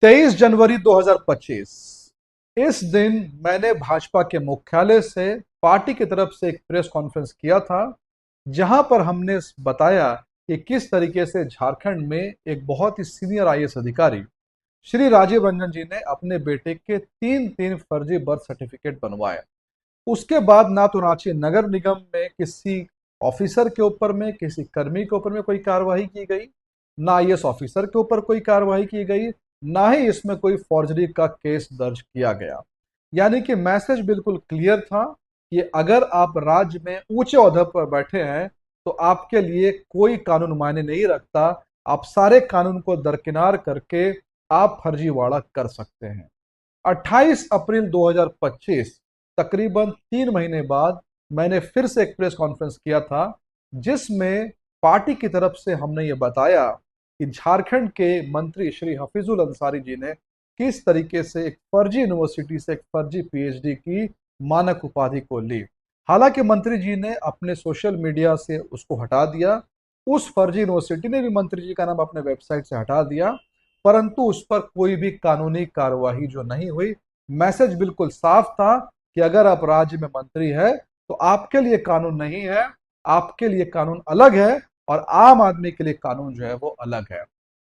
23 जनवरी 2025। इस दिन मैंने भाजपा के मुख्यालय से पार्टी की तरफ से एक प्रेस कॉन्फ्रेंस किया था, जहां पर हमने बताया कि किस तरीके से झारखंड में एक बहुत ही सीनियर आईएएस अधिकारी श्री राजीव रंजन जी ने अपने बेटे के तीन तीन फर्जी बर्थ सर्टिफिकेट बनवाए। उसके बाद ना तो रांची नगर निगम में किसी ऑफिसर के ऊपर में, किसी कर्मी के ऊपर में कोई कार्रवाई की गई, ना आईएएस ऑफिसर के ऊपर कोई कार्रवाई की गई, ना ही इसमें कोई फॉर्जरी का केस दर्ज किया गया। यानी कि मैसेज बिल्कुल क्लियर था कि अगर आप राज्य में ऊंचे ओहदे पर बैठे हैं तो आपके लिए कोई कानून मायने नहीं रखता। आप सारे कानून को दरकिनार करके आप फर्जीवाड़ा कर सकते हैं। 28 अप्रैल 2025, तकरीबन 3 महीने बाद, मैंने फिर से एक प्रेस कॉन्फ्रेंस किया था, जिसमें पार्टी की तरफ से हमने ये बताया कि झारखंड के मंत्री श्री हफीजुल अंसारी जी ने किस तरीके से एक फर्जी यूनिवर्सिटी से एक फर्जी पीएचडी की मानक उपाधि को ली। हालांकि मंत्री जी ने अपने सोशल मीडिया से उसको हटा दिया, उस फर्जी यूनिवर्सिटी ने भी मंत्री जी का नाम अपने वेबसाइट से हटा दिया, परंतु उस पर कोई भी कानूनी कार्यवाही जो नहीं हुई। मैसेज बिल्कुल साफ था कि अगर आप राज्य में मंत्री है तो आपके लिए कानून नहीं है, आपके लिए कानून अलग है और आम आदमी के लिए कानून जो है वो अलग है।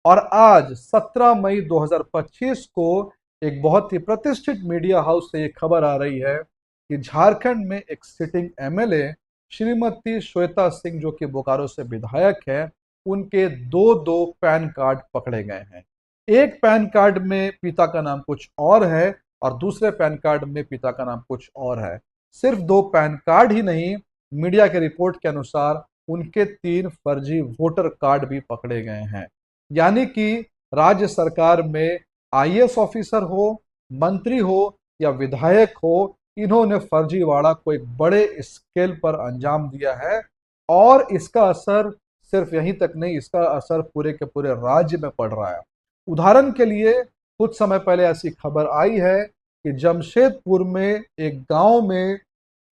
और आज 17 मई 2025 को एक बहुत ही प्रतिष्ठित मीडिया हाउस से ये खबर आ रही है कि झारखंड में एक सिटिंग एमएलए श्रीमती श्वेता सिंह, जो कि बोकारो से विधायक है, उनके दो दो पैन कार्ड पकड़े गए हैं। एक पैन कार्ड में पिता का नाम कुछ और है और दूसरे पैन कार्ड में पिता का नाम कुछ और है। सिर्फ दो पैन कार्ड ही नहीं, मीडिया के रिपोर्ट के अनुसार उनके 3 फर्जी वोटर कार्ड भी पकड़े गए हैं। यानी कि राज्य सरकार में आईएएस ऑफिसर हो, मंत्री हो या विधायक हो, इन्होंने फर्जीवाड़ा को एक बड़े स्केल पर अंजाम दिया है। और इसका असर सिर्फ यहीं तक नहीं, इसका असर पूरे के पूरे राज्य में पड़ रहा है। उदाहरण के लिए कुछ समय पहले ऐसी खबर आई है कि जमशेदपुर में एक गांव में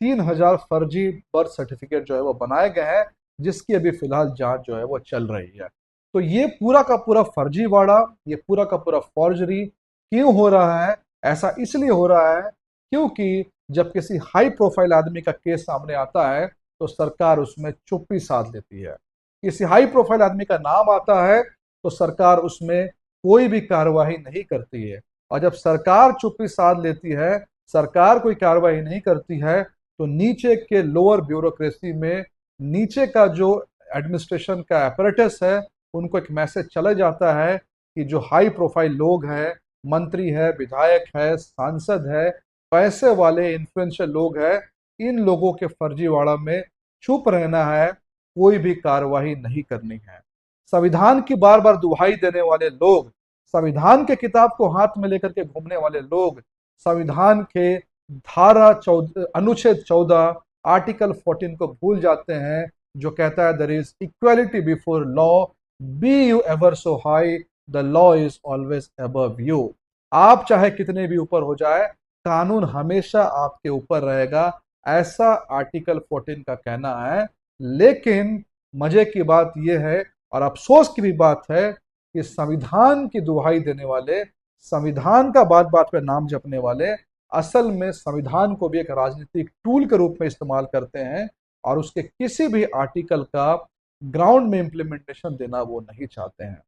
3,000 फर्जी बर्थ सर्टिफिकेट जो है वो बनाए गए हैं, जिसकी अभी फिलहाल जांच जो है वो चल रही है। तो ये पूरा का पूरा फर्जीवाड़ा, ये पूरा का पूरा फॉर्जरी क्यों हो रहा है? ऐसा इसलिए हो रहा है क्योंकि जब किसी हाई प्रोफाइल आदमी का केस सामने आता है तो सरकार उसमें चुप्पी साध लेती है। किसी हाई प्रोफाइल आदमी का नाम आता है तो सरकार उसमें कोई भी कार्रवाई नहीं करती है। और जब सरकार चुप्पी साध लेती है, सरकार कोई कार्रवाई नहीं करती है, तो नीचे के लोअर ब्यूरोक्रेसी में, नीचे का जो एडमिनिस्ट्रेशन का अपैरेटस है, उनको एक मैसेज चला जाता है कि जो हाई प्रोफाइल लोग हैं, मंत्री है, विधायक है, सांसद है, पैसे वाले इन्फ्लुएंशियल लोग हैं, इन लोगों के फर्जीवाड़ा में चुप रहना है, कोई भी कार्रवाई नहीं करनी है। संविधान की बार बार दुहाई देने वाले लोग, संविधान के किताब को हाथ में लेकर के घूमने वाले लोग, संविधान के धारा 14, अनुच्छेद 14, आर्टिकल 14 को भूल जाते हैं, जो कहता है there is equality before law, be you ever so high, the law is always above you. आप चाहे कितने भी ऊपर हो जाए, कानून हमेशा आपके ऊपर रहेगा, ऐसा आर्टिकल 14 का कहना है। लेकिन मजे की बात यह है और अफसोस की भी बात है कि संविधान की दुहाई देने वाले, संविधान का बात बात पे नाम जपने वाले, असल में संविधान को भी एक राजनीतिक टूल के रूप में इस्तेमाल करते हैं और उसके किसी भी आर्टिकल का ग्राउंड में इंप्लीमेंटेशन देना वो नहीं चाहते हैं।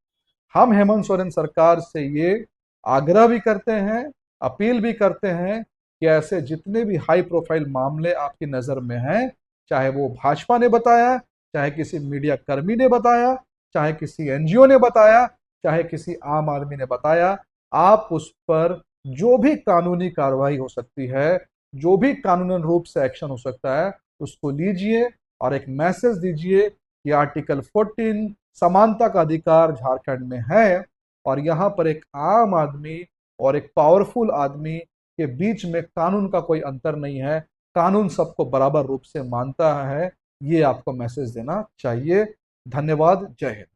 हम हेमंत सोरेन सरकार से ये आग्रह भी करते हैं, अपील भी करते हैं कि ऐसे जितने भी हाई प्रोफाइल मामले आपकी नज़र में हैं, चाहे वो भाजपा ने बताया, चाहे किसी मीडिया कर्मी ने बताया, चाहे किसी एनजीओ ने बताया, चाहे किसी आम आदमी ने बताया, आप उस पर जो भी कानूनी कार्रवाई हो सकती है, जो भी कानूनन रूप से एक्शन हो सकता है, उसको लीजिए और एक मैसेज दीजिए कि आर्टिकल 14 समानता का अधिकार झारखंड में है और यहाँ पर एक आम आदमी और एक पावरफुल आदमी के बीच में कानून का कोई अंतर नहीं है, कानून सबको बराबर रूप से मानता है। ये आपको मैसेज देना चाहिए। धन्यवाद। जय हिंद।